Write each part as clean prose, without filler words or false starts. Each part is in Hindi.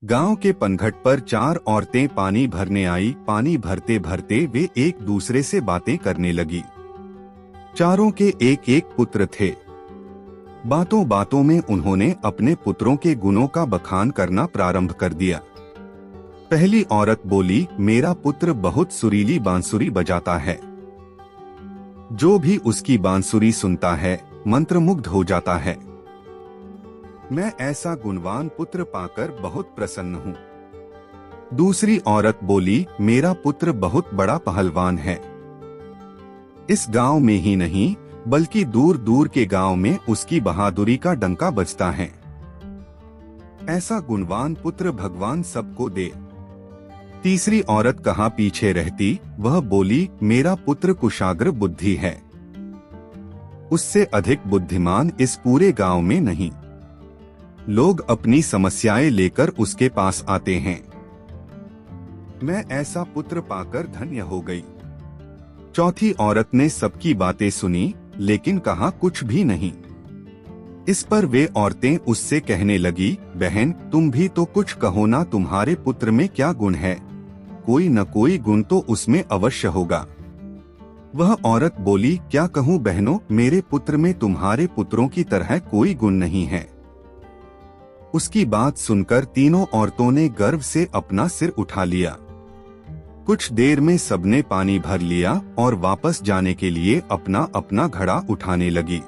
गांव के पनघट पर चार औरतें पानी भरने आई। पानी भरते भरते वे एक दूसरे से बातें करने लगी। चारों के एक एक पुत्र थे। बातों बातों में उन्होंने अपने पुत्रों के गुणों का बखान करना प्रारंभ कर दिया। पहली औरत बोली, मेरा पुत्र बहुत सुरीली बांसुरी बजाता है। जो भी उसकी बांसुरी सुनता है मंत्रमुग्ध हो जाता है। मैं ऐसा गुणवान पुत्र पाकर बहुत प्रसन्न हूँ। दूसरी औरत बोली, मेरा पुत्र बहुत बड़ा पहलवान है। इस गांव में ही नहीं बल्कि दूर दूर के गांव में उसकी बहादुरी का डंका बजता है। ऐसा गुणवान पुत्र भगवान सबको दे। तीसरी औरत कहाँ पीछे रहती, वह बोली, मेरा पुत्र कुशाग्र बुद्धि है। उससे अधिक बुद्धिमान इस पूरे गांव में नहीं। लोग अपनी समस्याएं लेकर उसके पास आते हैं। मैं ऐसा पुत्र पाकर धन्य हो गई। चौथी औरत ने सबकी बातें सुनी लेकिन कहा कुछ भी नहीं। इस पर वे औरतें उससे कहने लगी, बहन तुम भी तो कुछ कहो ना, तुम्हारे पुत्र में क्या गुण है? कोई न कोई गुण तो उसमें अवश्य होगा। वह औरत बोली, क्या कहूँ बहनों, मेरे पुत्र में तुम्हारे पुत्रों की तरह कोई गुण नहीं है। उसकी बात सुनकर तीनों औरतों ने गर्व से अपना सिर उठा लिया। कुछ देर में सबने पानी भर लिया और वापस जाने के लिए अपना अपना घड़ा उठाने लगी।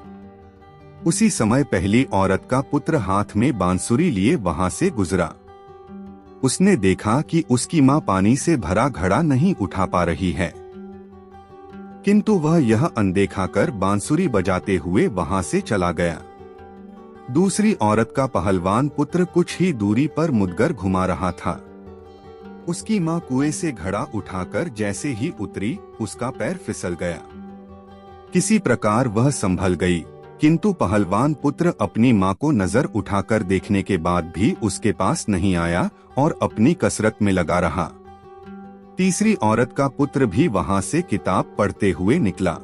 उसी समय पहली औरत का पुत्र हाथ में बांसुरी लिए वहां से गुजरा। उसने देखा कि उसकी मां पानी से भरा घड़ा नहीं उठा पा रही है, किंतु वह यह अनदेखा कर बांसुरी बजाते हुए वहां से चला गया। दूसरी औरत का पहलवान पुत्र कुछ ही दूरी पर मुदगर घुमा रहा था। उसकी मां कुएं से घड़ा उठाकर जैसे ही उतरी, उसका पैर फिसल गया। किसी प्रकार वह संभल गई, किंतु पहलवान पुत्र अपनी मां को नजर उठाकर देखने के बाद भी उसके पास नहीं आया और अपनी कसरत में लगा रहा। तीसरी औरत का पुत्र भी वहां से किताब पढ़ते हुए निकला।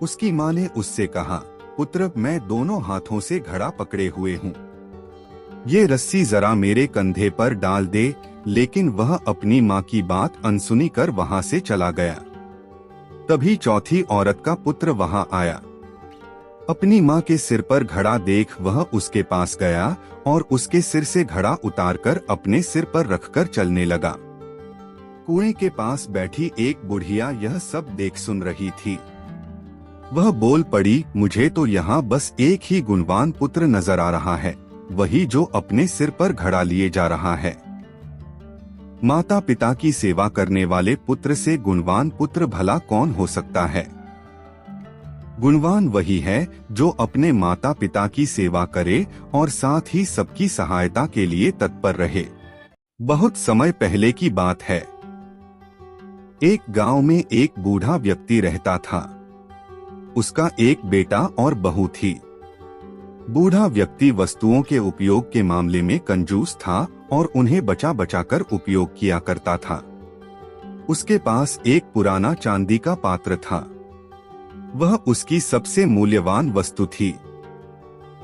उसकी मां ने उससे कहा, पुत्र मैं दोनों हाथों से घड़ा पकड़े हुए हूँ, ये रस्सी जरा मेरे कंधे पर डाल दे। लेकिन वह अपनी मां की बात अनसुनी कर वहां से चला गया। तभी चौथी औरत का पुत्र वहां आया। अपनी मां के सिर पर घड़ा देख वह उसके पास गया और उसके सिर से घड़ा उतारकर अपने सिर पर रखकर चलने लगा। कुएं के पास बैठी एक बुढ़िया यह सब देख सुन रही थी। वह बोल पड़ी, मुझे तो यहाँ बस एक ही गुणवान पुत्र नजर आ रहा है, वही जो अपने सिर पर घड़ा लिए जा रहा है। माता पिता की सेवा करने वाले पुत्र से गुणवान पुत्र भला कौन हो सकता है? गुणवान वही है जो अपने माता पिता की सेवा करे और साथ ही सबकी सहायता के लिए तत्पर रहे। बहुत समय पहले की बात है। एक गांव में एक बूढ़ा व्यक्ति रहता था। उसका एक बेटा और बहू थी। बूढ़ा व्यक्ति वस्तुओं के उपयोग के मामले में कंजूस था और उन्हें बचा बचा कर उपयोग किया करता था। उसके पास एक पुराना चांदी का पात्र था। वह उसकी सबसे मूल्यवान वस्तु थी।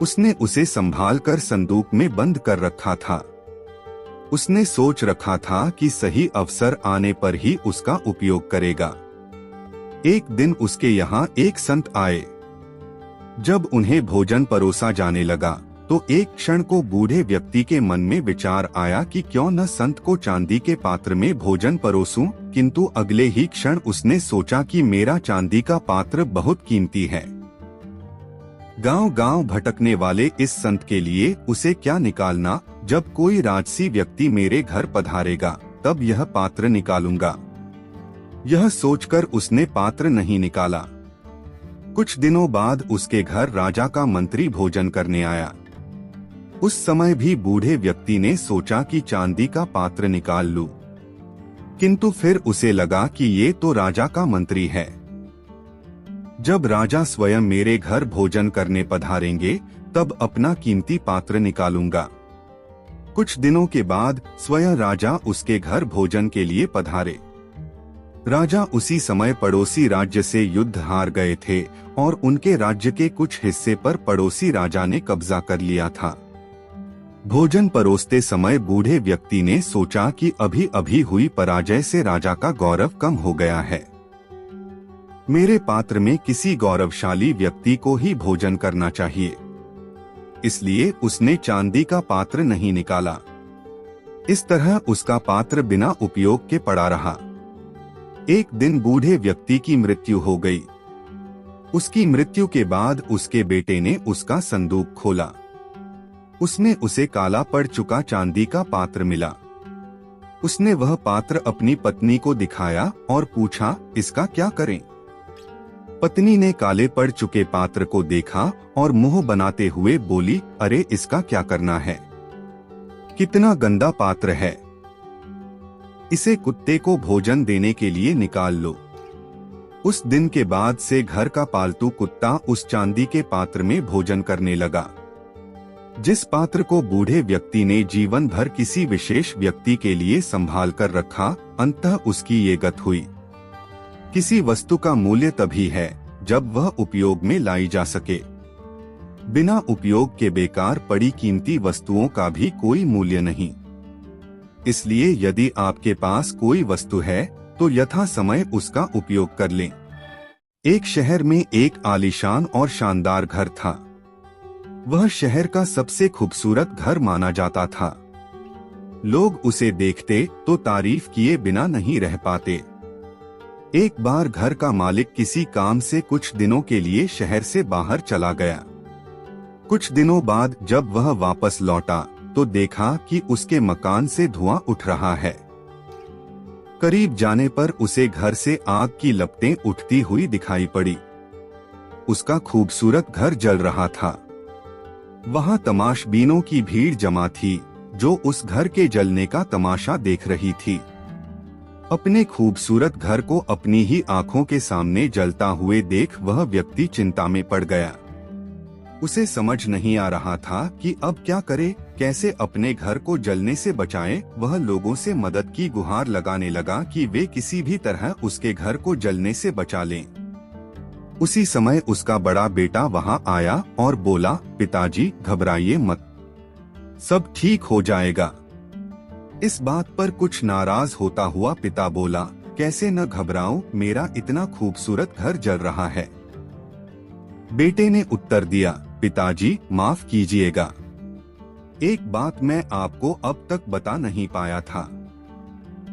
उसने उसे संभाल कर संदूक में बंद कर रखा था। उसने सोच रखा था कि सही अवसर आने पर ही उसका उपयोग करेगा। एक दिन उसके यहाँ एक संत आए। जब उन्हें भोजन परोसा जाने लगा तो एक क्षण को बूढ़े व्यक्ति के मन में विचार आया कि क्यों न संत को चांदी के पात्र में भोजन परोसूं, किंतु अगले ही क्षण उसने सोचा कि मेरा चांदी का पात्र बहुत कीमती है। गांव गांव भटकने वाले इस संत के लिए उसे क्या निकालना, जब कोई राजसी व्यक्ति मेरे घर पधारेगा तब यह पात्र निकालूंगा। यह सोचकर उसने पात्र नहीं निकाला। कुछ दिनों बाद उसके घर राजा का मंत्री भोजन करने आया। उस समय भी बूढ़े व्यक्ति ने सोचा कि चांदी का पात्र निकाल लूं, किंतु फिर उसे लगा कि ये तो राजा का मंत्री है। जब राजा स्वयं मेरे घर भोजन करने पधारेंगे तब अपना कीमती पात्र निकालूंगा। कुछ दिनों के बाद स्वयं राजा उसके घर भोजन के लिए पधारे। राजा उसी समय पड़ोसी राज्य से युद्ध हार गए थे और उनके राज्य के कुछ हिस्से पर पड़ोसी राजा ने कब्जा कर लिया था। भोजन परोसते समय बूढ़े व्यक्ति ने सोचा कि अभी अभी हुई पराजय से राजा का गौरव कम हो गया है। मेरे पात्र में किसी गौरवशाली व्यक्ति को ही भोजन करना चाहिए। इसलिए उसने चांदी का पात्र नहीं निकाला। इस तरह उसका पात्र बिना उपयोग के पड़ा रहा। एक दिन बूढ़े व्यक्ति की मृत्यु हो गई। उसकी मृत्यु के बाद उसके बेटे ने उसका संदूक खोला। उसमें उसे काला पड़ चुका चांदी का पात्र मिला। उसने वह पात्र अपनी पत्नी को दिखाया और पूछा, इसका क्या करें? पत्नी ने काले पड़ चुके पात्र को देखा और मुंह बनाते हुए बोली, अरे इसका क्या करना है? कितना गंदा पात्र है। इसे कुत्ते को भोजन देने के लिए निकाल लो। उस दिन के बाद से घर का पालतू कुत्ता उस चांदी के पात्र में भोजन करने लगा। जिस पात्र को बूढ़े व्यक्ति ने जीवन भर किसी विशेष व्यक्ति के लिए संभाल कर रखा, अंततः उसकी ये गत हुई। किसी वस्तु का मूल्य तभी है जब वह उपयोग में लाई जा सके। बिना उपयोग के बेकार पड़ी कीमती वस्तुओं का भी कोई मूल्य नहीं। इसलिए यदि आपके पास कोई वस्तु है तो यथा समय उसका उपयोग कर लें। एक शहर में एक आलीशान और शानदार घर था। वह शहर का सबसे खूबसूरत घर माना जाता था। लोग उसे देखते तो तारीफ किए बिना नहीं रह पाते। एक बार घर का मालिक किसी काम से कुछ दिनों के लिए शहर से बाहर चला गया। कुछ दिनों बाद जब वह वापस लौटा तो देखा कि उसके मकान से धुआं उठ रहा है। करीब जाने पर उसे घर से आग की लपटें उठती हुई दिखाई पड़ी। उसका खूबसूरत घर जल रहा था। वहां तमाशबीनों की भीड़ जमा थी जो उस घर के जलने का तमाशा देख रही थी। अपने खूबसूरत घर को अपनी ही आंखों के सामने जलता हुए देख वह व्यक्ति चिंता में पड़ गया। उसे समझ नहीं आ रहा था कि अब क्या करे, कैसे अपने घर को जलने से बचाए। वह लोगों से मदद की गुहार लगाने लगा कि वे किसी भी तरह उसके घर को जलने से बचा लें। उसी समय उसका बड़ा बेटा वहां आया और बोला, पिताजी घबराइए मत, सब ठीक हो जाएगा। इस बात पर कुछ नाराज होता हुआ पिता बोला, कैसे न घबराऊं, मेरा इतना खूबसूरत घर जल रहा है। बेटे ने उत्तर दिया, पिताजी माफ कीजिएगा, एक बात मैं आपको अब तक बता नहीं पाया था।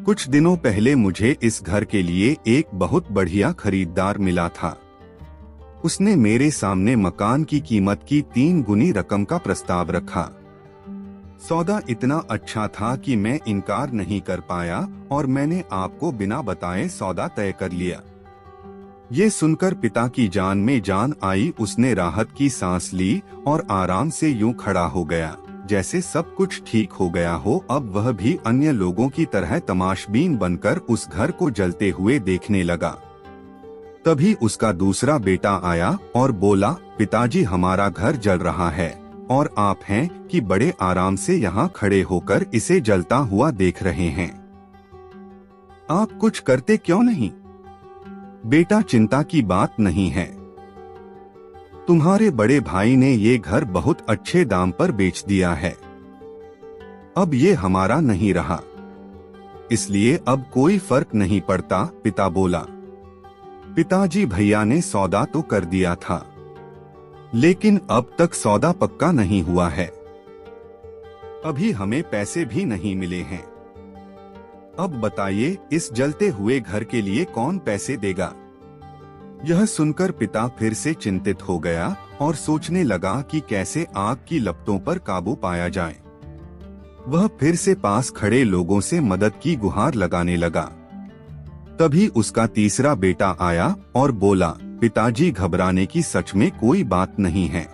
कुछ दिनों पहले मुझे इस घर के लिए एक बहुत बढ़िया खरीदार मिला था। उसने मेरे सामने मकान की कीमत की 3 गुनी रकम का प्रस्ताव रखा। सौदा इतना अच्छा था कि मैं इनकार नहीं कर पाया और मैंने आपको बिना बताए सौदा तय कर लिया। ये सुनकर पिता की जान में जान आई। उसने राहत की सांस ली और आराम से यूं खड़ा हो गया जैसे सब कुछ ठीक हो गया हो। अब वह भी अन्य लोगों की तरह तमाशबीन बनकर उस घर को जलते हुए देखने लगा। तभी उसका दूसरा बेटा आया और बोला, पिताजी हमारा घर जल रहा है और आप हैं कि बड़े आराम से यहाँ खड़े होकर इसे जलता हुआ देख रहे हैं। आप कुछ करते क्यों नहीं? बेटा चिंता की बात नहीं है, तुम्हारे बड़े भाई ने ये घर बहुत अच्छे दाम पर बेच दिया है। अब ये हमारा नहीं रहा, इसलिए अब कोई फर्क नहीं पड़ता। पिता बोला, पिताजी भैया ने सौदा तो कर दिया था, लेकिन अब तक सौदा पक्का नहीं हुआ है। अभी हमें पैसे भी नहीं मिले हैं। अब बताइए इस जलते हुए घर के लिए कौन पैसे देगा? यह सुनकर पिता फिर से चिंतित हो गया और सोचने लगा कि कैसे आग की लपटों पर काबू पाया जाए। वह फिर से पास खड़े लोगों से मदद की गुहार लगाने लगा। तभी उसका तीसरा बेटा आया और बोला, पिताजी घबराने की सच में कोई बात नहीं है।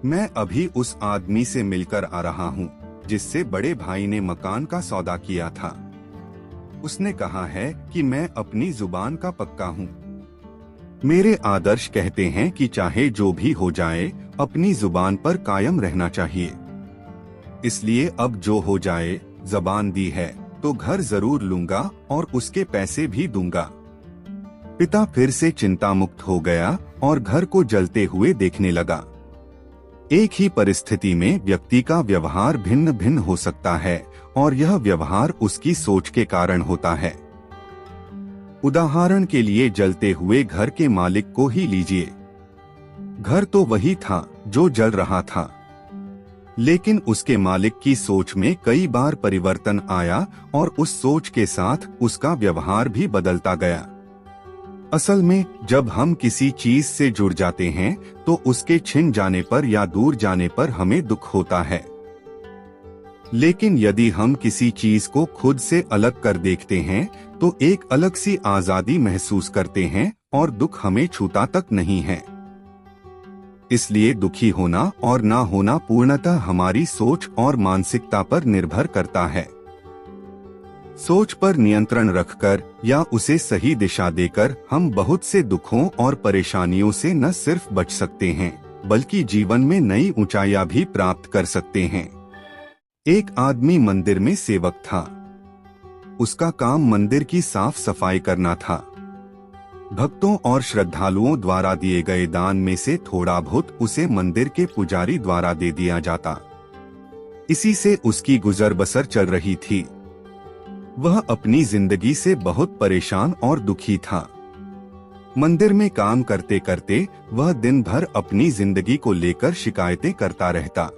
मैं अभी उस आदमी से मिलकर आ रहा हूँ जिससे बड़े भाई ने मकान का सौदा किया था। उसने कहा है कि मैं अपनी जुबान का पक्का हूँ। मेरे आदर्श कहते हैं कि चाहे जो भी हो जाए अपनी जुबान पर कायम रहना चाहिए। इसलिए अब जो हो जाए, जबान दी है तो घर जरूर लूंगा और उसके पैसे भी दूंगा। पिता फिर से चिंता मुक्त हो गया और घर को जलते हुए देखने लगा। एक ही परिस्थिति में व्यक्ति का व्यवहार भिन्न भिन्न हो सकता है और यह व्यवहार उसकी सोच के कारण होता है। उदाहरण के लिए जलते हुए घर के मालिक को ही लीजिए। घर तो वही था जो जल रहा था, लेकिन उसके मालिक की सोच में कई बार परिवर्तन आया और उस सोच के साथ उसका व्यवहार भी बदलता गया। असल में जब हम किसी चीज से जुड़ जाते हैं तो उसके छिन जाने पर या दूर जाने पर हमें दुख होता है। लेकिन यदि हम किसी चीज को खुद से अलग कर देखते हैं तो एक अलग सी आजादी महसूस करते हैं और दुख हमें छूता तक नहीं है। इसलिए दुखी होना और ना होना पूर्णतः हमारी सोच और मानसिकता पर निर्भर करता है। सोच पर नियंत्रण रखकर या उसे सही दिशा देकर हम बहुत से दुखों और परेशानियों से न सिर्फ बच सकते हैं बल्कि जीवन में नई ऊंचाइयां भी प्राप्त कर सकते हैं। एक आदमी मंदिर में सेवक था। उसका काम मंदिर की साफ सफाई करना था। भक्तों और श्रद्धालुओं द्वारा दिए गए दान में से थोड़ा बहुत उसे मंदिर के पुजारी द्वारा दे दिया जाता। इसी से उसकी गुजर बसर चल रही थी। वह अपनी जिंदगी से बहुत परेशान और दुखी था। मंदिर में काम करते करते वह दिन भर अपनी जिंदगी को लेकर शिकायतें करता रहता।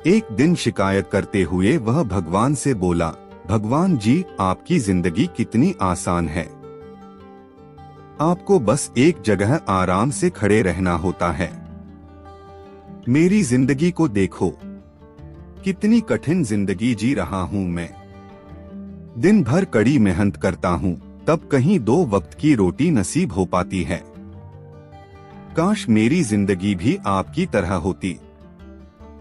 एक दिन शिकायत करते हुए वह भगवान से बोला, भगवान जी, आपकी जिंदगी कितनी आसान है। आपको बस एक जगह आराम से खड़े रहना होता है। मेरी जिंदगी को देखो, कितनी कठिन जिंदगी जी रहा हूँ मैं। दिन भर कड़ी मेहनत करता हूँ, तब कहीं 2 वक्त की रोटी नसीब हो पाती है। काश मेरी जिंदगी भी आपकी तरह होती।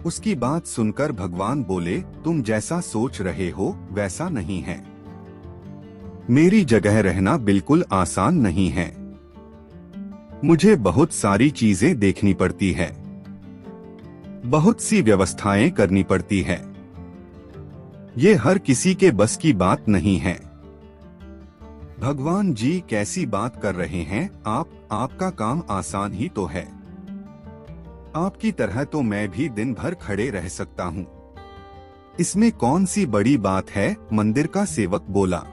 उसकी बात सुनकर भगवान बोले, तुम जैसा सोच रहे हो वैसा नहीं है। मेरी जगह रहना बिल्कुल आसान नहीं है। मुझे बहुत सारी चीजें देखनी पड़ती है, बहुत सी व्यवस्थाएं करनी पड़ती है। ये हर किसी के बस की बात नहीं है। भगवान जी कैसी बात कर रहे हैं आप? आपका काम आसान ही तो है। आपकी तरह तो मैं भी दिन भर खड़े रह सकता हूँ। इसमें कौन सी बड़ी बात है? मंदिर का सेवक बोला।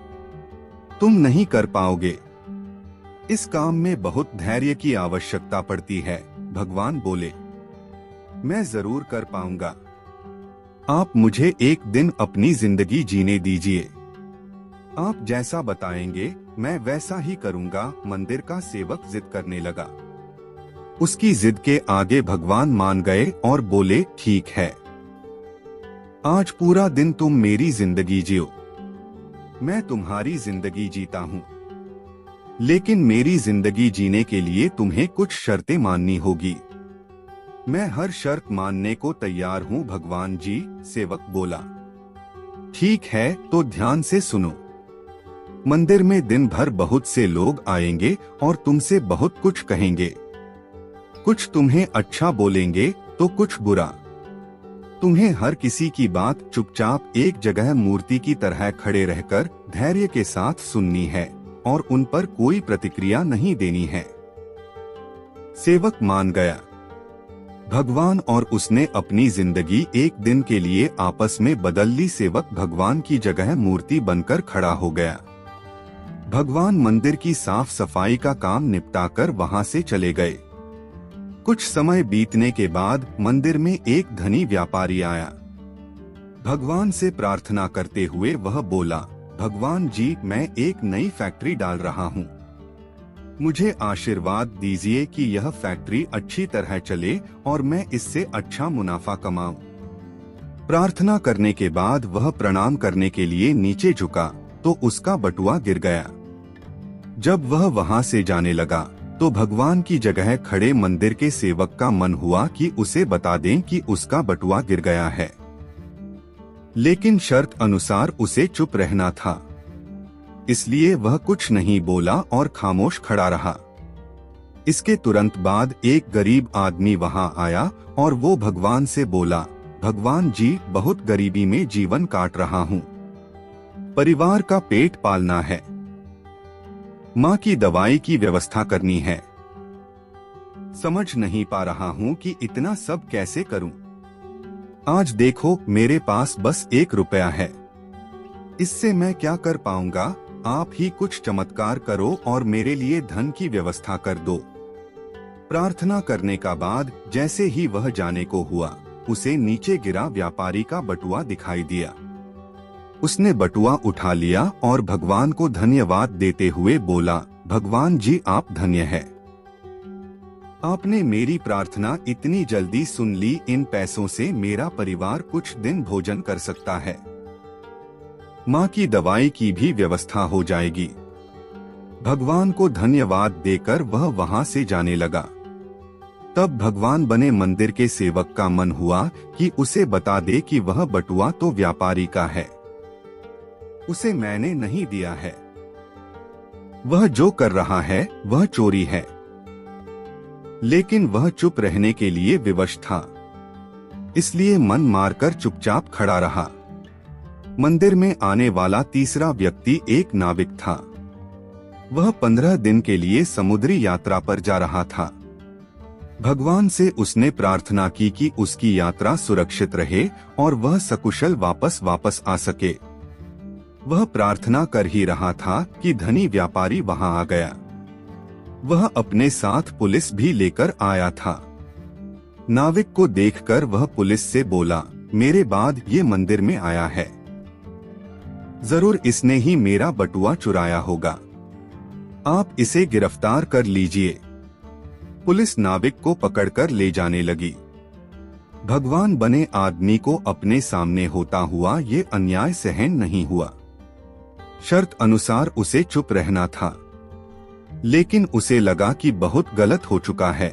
तुम नहीं कर पाओगे। इस काम में बहुत धैर्य की आवश्यकता पड़ती है। भगवान बोले, मैं जरूर कर पाऊंगा। आप मुझे एक दिन अपनी जिंदगी जीने दीजिए। आप जैसा बताएंगे मैं वैसा ही करूंगा। मंदिर का सेवक जिद करने लगा। उसकी जिद के आगे भगवान मान गए और बोले, ठीक है, आज पूरा दिन तुम मेरी जिंदगी जियो। मैं तुम्हारी जिंदगी जीता हूँ, लेकिन मेरी जिंदगी जीने के लिए तुम्हें कुछ शर्तें माननी होगी। मैं हर शर्त मानने को तैयार हूँ भगवान जी, सेवक बोला। ठीक है, तो ध्यान से सुनो। मंदिर में दिन भर बहुत से लोग आएंगे और तुमसे बहुत कुछ कहेंगे। कुछ तुम्हें अच्छा बोलेंगे तो कुछ बुरा। तुम्हें हर किसी की बात चुपचाप एक जगह मूर्ति की तरह खड़े रहकर धैर्य के साथ सुननी है और उन पर कोई प्रतिक्रिया नहीं देनी है। सेवक मान गया। भगवान और उसने अपनी जिंदगी एक दिन के लिए आपस में बदल ली। सेवक भगवान की जगह मूर्ति बनकर खड़ा हो गया। भगवान मंदिर की साफ सफाई का काम निपटाकर वहां से चले गए। कुछ समय बीतने के बाद मंदिर में एक धनी व्यापारी आया। भगवान से प्रार्थना करते हुए वह बोला, भगवान जी, मैं एक नई फैक्ट्री डाल रहा हूँ। मुझे आशीर्वाद दीजिए कि यह फैक्ट्री अच्छी तरह चले और मैं इससे अच्छा मुनाफा कमाऊं। प्रार्थना करने के बाद वह प्रणाम करने के लिए नीचे झुका तो उसका बटुआ गिर गया। जब वह वहां से जाने लगा तो भगवान की जगह खड़े मंदिर के सेवक का मन हुआ कि उसे बता दें कि उसका बटुआ गिर गया है, लेकिन शर्त अनुसार उसे चुप रहना था। इसलिए वह कुछ नहीं बोला और खामोश खड़ा रहा। इसके तुरंत बाद एक गरीब आदमी वहां आया और वो भगवान से बोला, भगवान जी, बहुत गरीबी में जीवन काट रहा हूँ। परिवार का पेट पालना है, माँ की दवाई की व्यवस्था करनी है। समझ नहीं पा रहा हूँ कि इतना सब कैसे करूँ। आज देखो मेरे पास बस 1 रुपया है, इससे मैं क्या कर पाऊंगा। आप ही कुछ चमत्कार करो और मेरे लिए धन की व्यवस्था कर दो। प्रार्थना करने का बाद जैसे ही वह जाने को हुआ, उसे नीचे गिरा व्यापारी का बटुआ दिखाई दिया। उसने बटुआ उठा लिया और भगवान को धन्यवाद देते हुए बोला, भगवान जी आप धन्य है, आपने मेरी प्रार्थना इतनी जल्दी सुन ली। इन पैसों से मेरा परिवार कुछ दिन भोजन कर सकता है, माँ की दवाई की भी व्यवस्था हो जाएगी। भगवान को धन्यवाद देकर वह वहां से जाने लगा। तब भगवान बने मंदिर के सेवक का मन हुआ कि उसे बता दे कि वह बटुआ तो व्यापारी का है, उसे मैंने नहीं दिया है। वह जो कर रहा है वह चोरी है। लेकिन वह चुप रहने के लिए विवश था, इसलिए मन मारकर चुपचाप खड़ा रहा। मंदिर में आने वाला तीसरा व्यक्ति एक नाविक था। वह 15 दिन के लिए समुद्री यात्रा पर जा रहा था। भगवान से उसने प्रार्थना की कि उसकी यात्रा सुरक्षित रहे और वह सकुशल वापस आ सके। वह प्रार्थना कर ही रहा था कि धनी व्यापारी वहां आ गया। वह अपने साथ पुलिस भी लेकर आया था। नाविक को देखकर वह पुलिस से बोला, मेरे बाद ये मंदिर में आया है, जरूर इसने ही मेरा बटुआ चुराया होगा, आप इसे गिरफ्तार कर लीजिए। पुलिस नाविक को पकड़कर ले जाने लगी। भगवान बने आदमी को अपने सामने होता हुआ ये अन्याय सहन नहीं हुआ। शर्त अनुसार उसे चुप रहना था, लेकिन उसे लगा कि बहुत गलत हो चुका है।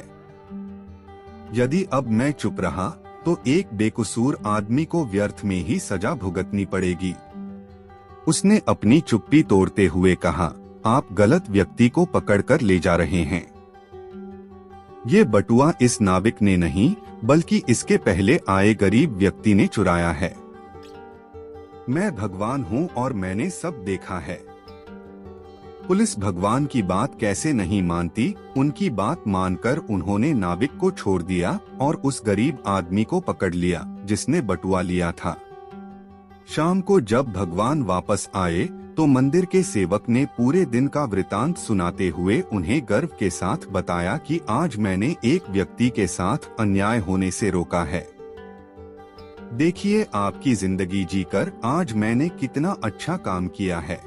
यदि अब मैं चुप रहा तो एक बेकसूर आदमी को व्यर्थ में ही सजा भुगतनी पड़ेगी। उसने अपनी चुप्पी तोड़ते हुए कहा, आप गलत व्यक्ति को पकड़कर ले जा रहे हैं। ये बटुआ इस नाविक ने नहीं बल्कि इसके पहले आए गरीब व्यक्ति ने चुराया है। मैं भगवान हूँ और मैंने सब देखा है। पुलिस भगवान की बात कैसे नहीं मानती, उनकी बात मानकर उन्होंने नाविक को छोड़ दिया और उस गरीब आदमी को पकड़ लिया जिसने बटुआ लिया था। शाम को जब भगवान वापस आए तो मंदिर के सेवक ने पूरे दिन का वृतांत सुनाते हुए उन्हें गर्व के साथ बताया कि आज मैंने एक व्यक्ति के साथ अन्याय होने से रोका है। देखिए आपकी जिंदगी जीकर आज मैंने कितना अच्छा काम किया है।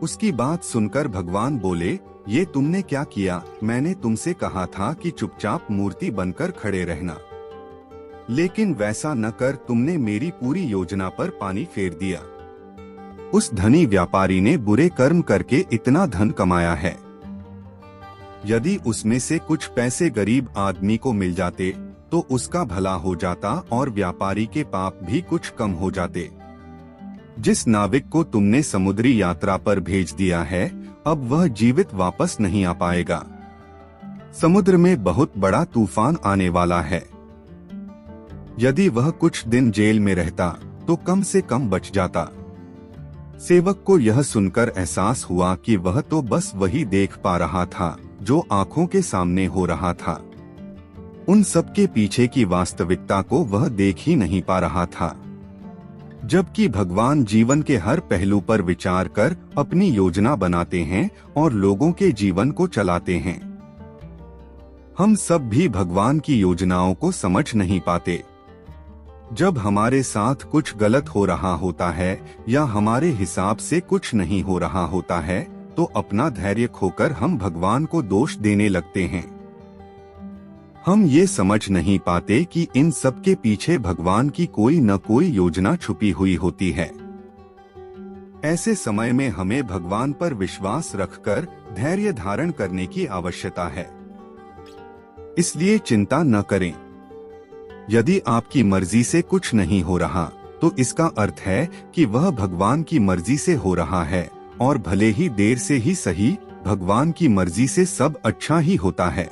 उसकी बात सुनकर भगवान बोले, ये तुमने क्या किया? मैंने तुमसे कहा था कि चुपचाप मूर्ति बनकर खड़े रहना, लेकिन वैसा न कर तुमने मेरी पूरी योजना पर पानी फेर दिया। उस धनी व्यापारी ने बुरे कर्म करके इतना धन कमाया है। यदि उसमें से कुछ पैसे गरीब आदमी को मिल जाते तो उसका भला हो जाता और व्यापारी के पाप भी कुछ कम हो जाते। जिस नाविक को तुमने समुद्री यात्रा पर भेज दिया है, अब वह जीवित वापस नहीं आ पाएगा। समुद्र में बहुत बड़ा तूफान आने वाला है। यदि वह कुछ दिन जेल में रहता तो कम से कम बच जाता। सेवक को यह सुनकर एहसास हुआ कि वह तो बस वही देख पा रहा था जो आंखों के सामने हो रहा था। उन सब के पीछे की वास्तविकता को वह देख ही नहीं पा रहा था। जबकि भगवान जीवन के हर पहलू पर विचार कर अपनी योजना बनाते हैं और लोगों के जीवन को चलाते हैं। हम सब भी भगवान की योजनाओं को समझ नहीं पाते। जब हमारे साथ कुछ गलत हो रहा होता है या हमारे हिसाब से कुछ नहीं हो रहा होता है तो अपना धैर्य खोकर हम भगवान को दोष देने लगते हैं। हम ये समझ नहीं पाते कि इन सब के पीछे भगवान की कोई न कोई योजना छुपी हुई होती है। ऐसे समय में हमें भगवान पर विश्वास रखकर धैर्य धारण करने की आवश्यकता है। इसलिए चिंता न करें। यदि आपकी मर्जी से कुछ नहीं हो रहा तो इसका अर्थ है कि वह भगवान की मर्जी से हो रहा है, और भले ही देर से ही सही, भगवान की मर्जी से सब अच्छा ही होता है।